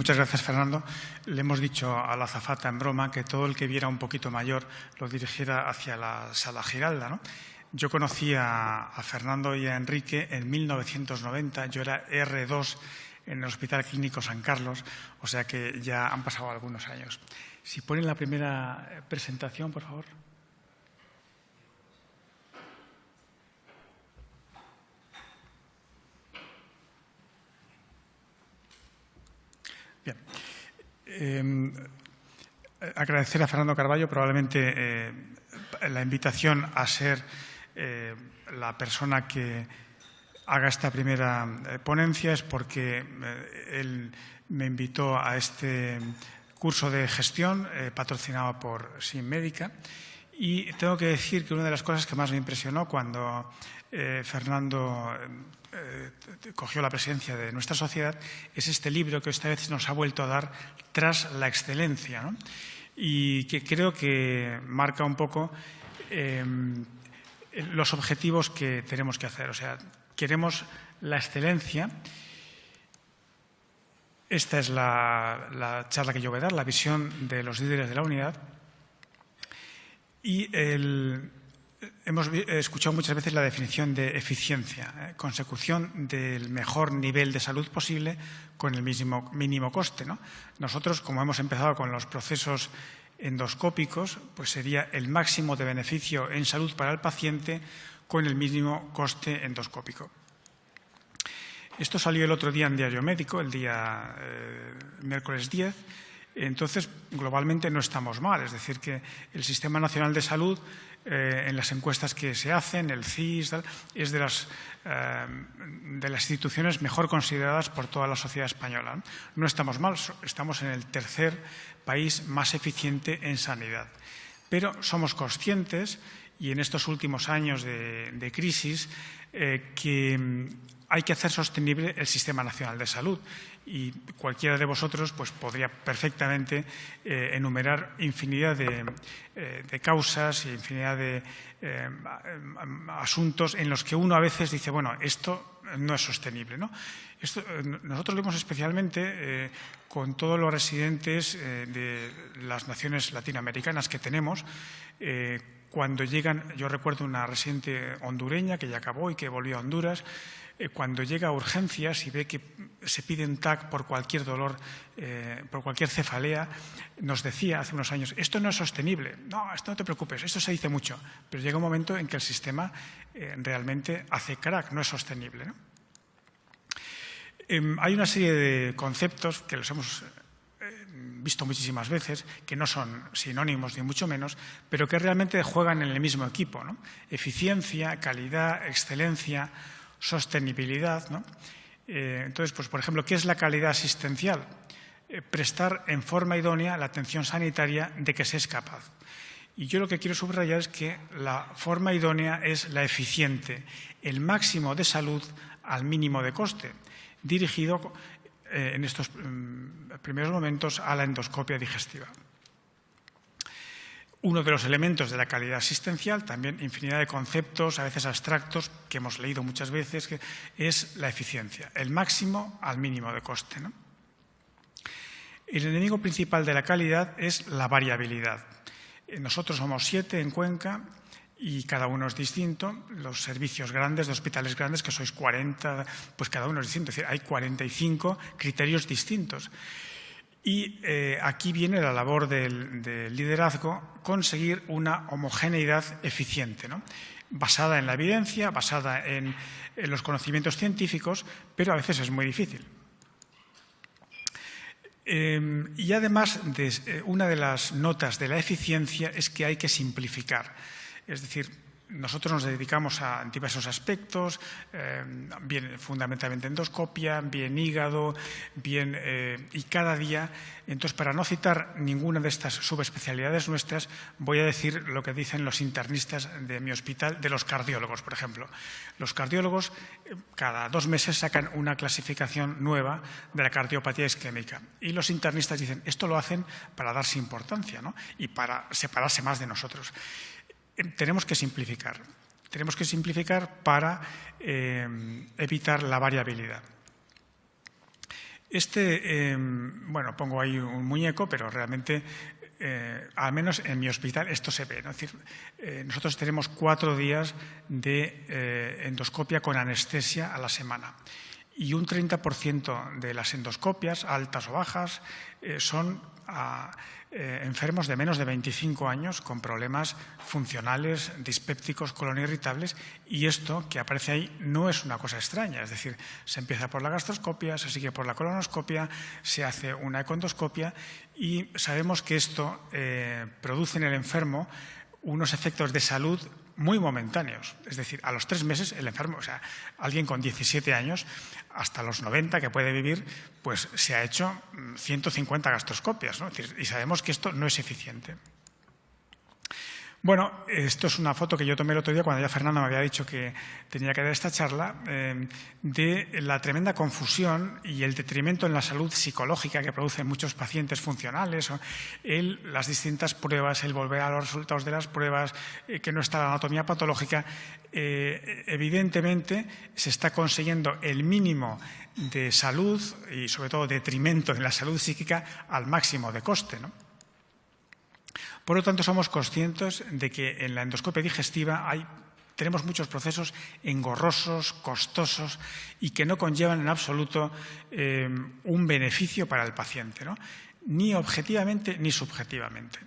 Muchas gracias, Fernando. Le hemos dicho a la azafata en broma que todo el que viera un poquito mayor lo dirigiera hacia la sala Giralda, ¿no? Yo conocí a Fernando y a Enrique en 1990. Yo era R2 en el Hospital Clínico San Carlos, o sea que ya han pasado algunos años. Si ponen la primera presentación, por favor. Bien. Agradecer a Fernando Carballo probablemente la invitación a ser la persona que haga esta primera ponencia es porque él me invitó a este curso de gestión patrocinado por SINmédica, y tengo que decir que una de las cosas que más me impresionó cuando Fernando cogió la presidencia de nuestra sociedad es este libro que esta vez nos ha vuelto a dar, Tras la excelencia, ¿no? Y que creo que marca un poco los objetivos que tenemos que hacer. O sea, queremos la excelencia. Esta es la charla que yo voy a dar, la visión de los líderes de la unidad. Y hemos escuchado muchas veces la definición de eficiencia, consecución del mejor nivel de salud posible con el mínimo coste, ¿no? Nosotros, como hemos empezado con los procesos endoscópicos, pues sería el máximo de beneficio en salud para el paciente con el mínimo coste endoscópico. Esto salió el otro día en Diario Médico, el día miércoles 10. Entonces, globalmente no estamos mal. Es decir, que el Sistema Nacional de Salud, en las encuestas que se hacen, el CIS, es de las instituciones mejor consideradas por toda la sociedad española. No estamos mal, estamos en el tercer país más eficiente en sanidad. Pero somos conscientes, y en estos últimos años de crisis, que hay que hacer sostenible el Sistema Nacional de Salud. Y cualquiera de vosotros pues, podría perfectamente enumerar infinidad de causas y infinidad de asuntos en los que uno a veces dice, bueno, esto no es sostenible, ¿no? Nosotros lo vemos especialmente con todos los residentes de las naciones latinoamericanas que tenemos. Cuando llegan, yo recuerdo una residente hondureña que ya acabó y que volvió a Honduras. Cuando llega a urgencias y ve que se pide un TAC por cualquier dolor, por cualquier cefalea, nos decía hace unos años, esto no es sostenible. No, esto no te preocupes, esto se dice mucho. Pero llega un momento en que el sistema realmente hace crack, no es sostenible, ¿no? Hay una serie de conceptos que los hemos visto muchísimas veces, que no son sinónimos ni mucho menos, pero que realmente juegan en el mismo equipo, ¿no? Eficiencia, calidad, excelencia, sostenibilidad, ¿no? Entonces, pues, por ejemplo, ¿qué es la calidad asistencial? Prestar en forma idónea la atención sanitaria de que se es capaz. Y yo lo que quiero subrayar es que la forma idónea es la eficiente, el máximo de salud al mínimo de coste, dirigido en estos primeros momentos a la endoscopia digestiva. Uno de los elementos de la calidad asistencial, también infinidad de conceptos, a veces abstractos, que hemos leído muchas veces, que es la eficiencia, el máximo al mínimo de coste, ¿no? El enemigo principal de la calidad es la variabilidad. Nosotros somos 7 en Cuenca y cada uno es distinto. Los servicios grandes, de hospitales grandes, que sois 40, pues cada uno es distinto. Es decir, hay 45 criterios distintos. Y aquí viene la labor del liderazgo, conseguir una homogeneidad eficiente, ¿no? Basada en la evidencia, basada en los conocimientos científicos, pero a veces es muy difícil. Y además, una de las notas de la eficiencia es que hay que simplificar. Es decir, nosotros nos dedicamos a diversos aspectos, bien fundamentalmente endoscopia, bien hígado, bien y cada día. Entonces, para no citar ninguna de estas subespecialidades nuestras, voy a decir lo que dicen los internistas de mi hospital, de los cardiólogos, por ejemplo. Los cardiólogos cada 2 meses sacan una clasificación nueva de la cardiopatía isquémica. Y los internistas dicen, esto lo hacen para darse importancia, ¿no? Y para separarse más de nosotros. Tenemos que simplificar para evitar la variabilidad. Bueno, pongo ahí un muñeco, pero realmente, al menos en mi hospital, esto se ve, ¿no? Es decir, nosotros tenemos 4 días de endoscopia con anestesia a la semana. Y un 30% de las endoscopias, altas o bajas, son enfermos de menos de 25 años con problemas funcionales, dispépticos, colon-irritables, y esto que aparece ahí no es una cosa extraña. Es decir, se empieza por la gastroscopia, se sigue por la colonoscopia, se hace una econdoscopia y sabemos que esto produce en el enfermo unos efectos de salud muy momentáneos. Es decir, a los 3 meses el enfermo, o sea, alguien con 17 años, hasta los 90 que puede vivir, pues se ha hecho 150 gastroscopias, ¿no? Es decir, y sabemos que esto no es eficiente. Bueno, esto es una foto que yo tomé el otro día cuando ya Fernando me había dicho que tenía que dar esta charla, de la tremenda confusión y el detrimento en la salud psicológica que producen muchos pacientes funcionales, las distintas pruebas, el volver a los resultados de las pruebas, que no está la anatomía patológica. Evidentemente se está consiguiendo el mínimo de salud y sobre todo detrimento en la salud psíquica al máximo de coste, ¿no? Por lo tanto, somos conscientes de que en la endoscopia digestiva tenemos muchos procesos engorrosos, costosos y que no conllevan en absoluto un beneficio para el paciente, ¿no? Ni objetivamente ni subjetivamente.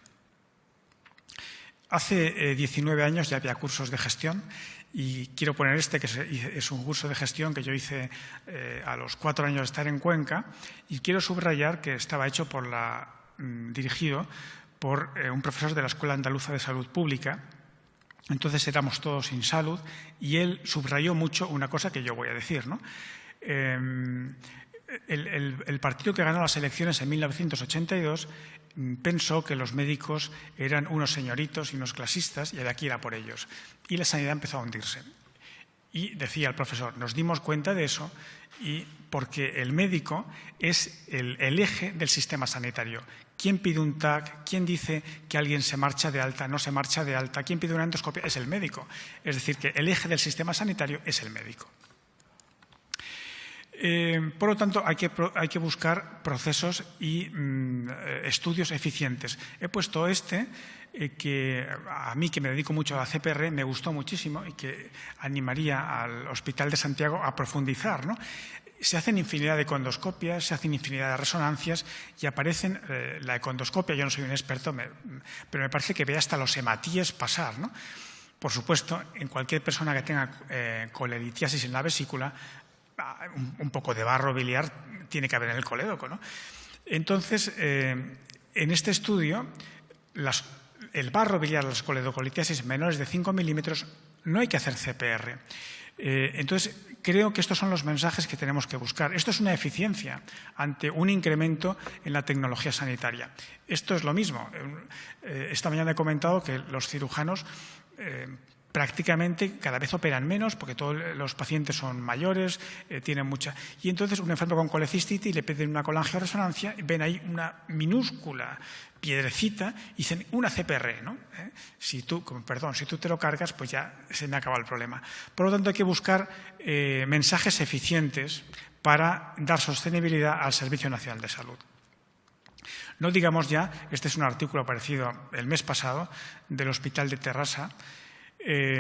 Hace 19 años ya había cursos de gestión y quiero poner que es un curso de gestión que yo hice a los 4 años de estar en Cuenca, y quiero subrayar que estaba hecho dirigido por un profesor de la Escuela Andaluza de Salud Pública. Entonces éramos todos sin salud y él subrayó mucho una cosa que yo voy a decir, ¿no? El partido que ganó las elecciones en 1982 pensó que los médicos eran unos señoritos y unos clasistas y de aquí era por ellos. Y la sanidad empezó a hundirse. Y decía el profesor, nos dimos cuenta de eso porque el médico es el eje del sistema sanitario. ¿Quién pide un TAC? ¿Quién dice que alguien se marcha de alta, no se marcha de alta? ¿Quién pide una endoscopia? Es el médico. Es decir, que el eje del sistema sanitario es el médico. Por lo tanto, hay que buscar procesos y estudios eficientes. He puesto que a mí, que me dedico mucho a la CPR, me gustó muchísimo y que animaría al Hospital de Santiago a profundizar, ¿no? Se hacen infinidad de econdoscopias, se hacen infinidad de resonancias y aparecen la econdoscopia. Yo no soy un experto, pero me parece que ve hasta los hematíes pasar, ¿no? Por supuesto, en cualquier persona que tenga colelitiasis en la vesícula, un poco de barro biliar tiene que haber en el colédoco, ¿no? Entonces, en este estudio, el barro biliar, las coledocolitiasis menores de 5 milímetros, no hay que hacer CPR. Entonces, creo que estos son los mensajes que tenemos que buscar. Esto es una eficiencia ante un incremento en la tecnología sanitaria. Esto es lo mismo. Esta mañana he comentado que los cirujanos prácticamente cada vez operan menos porque todos los pacientes son mayores, tienen mucha... Y entonces un enfermo con colecistitis le piden una colangioresonancia, ven ahí una minúscula piedrecita y dicen una CPR, ¿no? Si tú te lo cargas, pues ya se me acaba el problema. Por lo tanto, hay que buscar mensajes eficientes para dar sostenibilidad al Servicio Nacional de Salud. No digamos ya, este es un artículo aparecido el mes pasado del Hospital de Terrassa,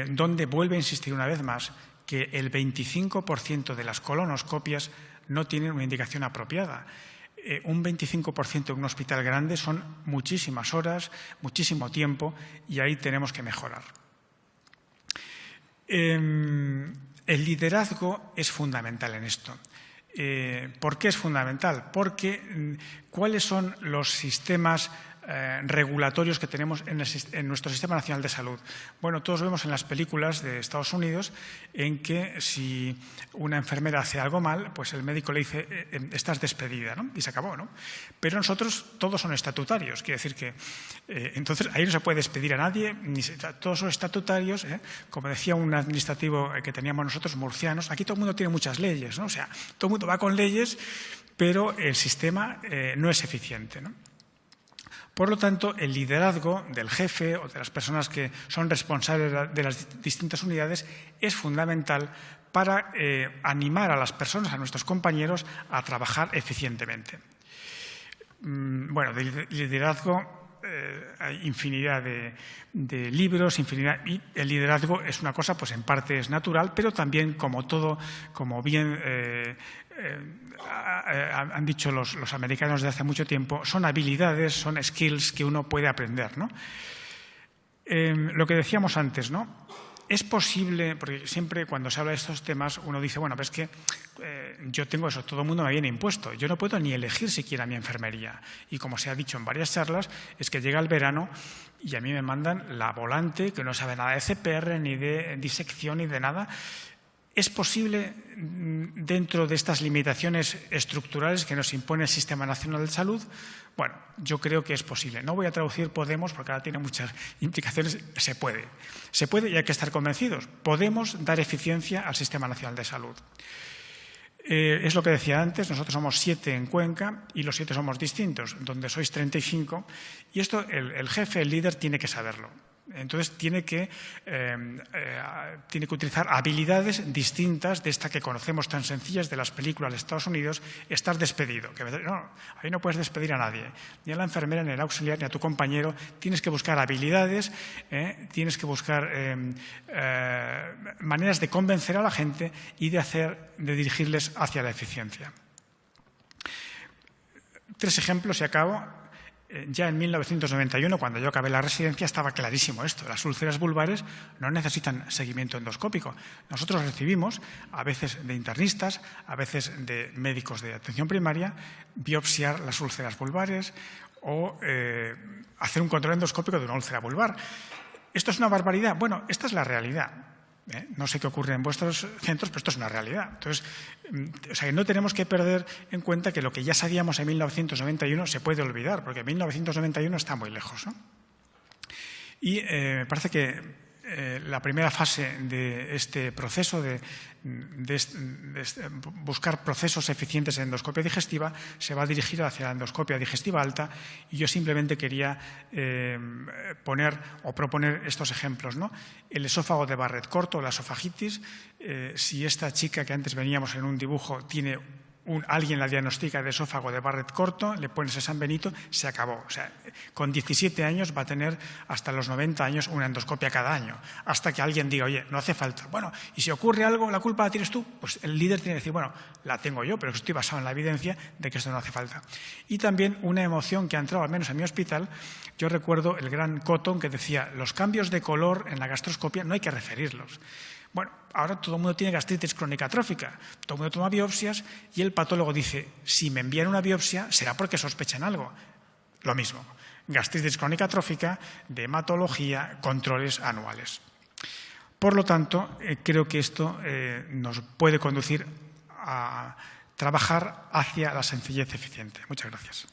donde vuelve a insistir una vez más que el 25% de las colonoscopias no tienen una indicación apropiada. Un 25% en un hospital grande son muchísimas horas, muchísimo tiempo, y ahí tenemos que mejorar. El liderazgo es fundamental en esto. ¿Por qué es fundamental? Porque ¿cuáles son los sistemas regulatorios que tenemos en nuestro Sistema Nacional de Salud? Bueno, todos vemos en las películas de Estados Unidos en que si una enfermera hace algo mal, pues el médico le dice estás despedida, ¿no? Y se acabó, ¿no? Pero nosotros todos son estatutarios, quiere decir que entonces ahí no se puede despedir a nadie, todos son estatutarios, como decía un administrativo que teníamos nosotros, murcianos, aquí todo el mundo tiene muchas leyes, ¿no? O sea, todo el mundo va con leyes, pero el sistema no es eficiente, ¿no? Por lo tanto, el liderazgo del jefe o de las personas que son responsables de las distintas unidades es fundamental para animar a las personas, a nuestros compañeros, a trabajar eficientemente. Bueno, de liderazgo hay infinidad de libros, infinidad, y el liderazgo es una cosa, pues en parte es natural, pero también, como todo, como bien han dicho los americanos desde hace mucho tiempo, son habilidades, son skills que uno puede aprender, ¿no? Lo que decíamos antes, ¿no? Es posible, porque siempre cuando se habla de estos temas uno dice, bueno, pues es que yo tengo eso, todo el mundo me viene impuesto, yo no puedo ni elegir siquiera mi enfermería. Y como se ha dicho en varias charlas, es que llega el verano y a mí me mandan la volante, que no sabe nada de CPR, ni de disección, ni de nada. ¿Es posible, dentro de estas limitaciones estructurales que nos impone el Sistema Nacional de Salud? Bueno, yo creo que es posible. No voy a traducir podemos porque ahora tiene muchas implicaciones. Se puede. Se puede y hay que estar convencidos. Podemos dar eficiencia al Sistema Nacional de Salud. Es lo que decía antes, nosotros somos 7 en Cuenca y los 7 somos distintos, donde sois 35. Y esto el jefe, el líder, tiene que saberlo. Entonces tiene que utilizar habilidades distintas de esta que conocemos tan sencillas de las películas de Estados Unidos. Estar despedido. No, ahí no puedes despedir a nadie, ni a la enfermera, ni al auxiliar, ni a tu compañero. Tienes que buscar habilidades, tienes que buscar maneras de convencer a la gente y de dirigirles hacia la eficiencia. 3 ejemplos y acabo. Ya en 1991, cuando yo acabé la residencia, estaba clarísimo esto. Las úlceras vulvares no necesitan seguimiento endoscópico. Nosotros recibimos, a veces de internistas, a veces de médicos de atención primaria, biopsiar las úlceras vulvares o hacer un control endoscópico de una úlcera vulvar. ¿Esto es una barbaridad? Bueno, esta es la realidad. No sé qué ocurre en vuestros centros, pero esto es una realidad. Entonces, o sea, no tenemos que perder en cuenta que lo que ya sabíamos en 1991 se puede olvidar, porque 1991 está muy lejos, ¿no? Y me parece que la primera fase de este proceso de buscar procesos eficientes en endoscopia digestiva se va a dirigir hacia la endoscopia digestiva alta, y yo simplemente quería proponer estos ejemplos, ¿no? El esófago de Barrett corto, la esofagitis. Si esta chica que antes veníamos en un dibujo tiene alguien la diagnostica de esófago de Barrett corto, le pones a San Benito, se acabó. O sea, con 17 años va a tener hasta los 90 años una endoscopia cada año, hasta que alguien diga, oye, no hace falta. Bueno, y si ocurre algo, ¿la culpa la tienes tú? Pues el líder tiene que decir, bueno, la tengo yo, pero estoy basado en la evidencia de que esto no hace falta. Y también una emoción que ha entrado, al menos en mi hospital. Yo recuerdo el gran Cotton que decía, los cambios de color en la gastroscopia no hay que referirlos. Bueno, ahora todo el mundo tiene gastritis crónica atrófica, todo el mundo toma biopsias y el patólogo dice, si me envían una biopsia será porque sospechan algo. Lo mismo, gastritis crónica atrófica, de hematología, controles anuales. Por lo tanto, creo que esto nos puede conducir a trabajar hacia la sencillez eficiente. Muchas gracias.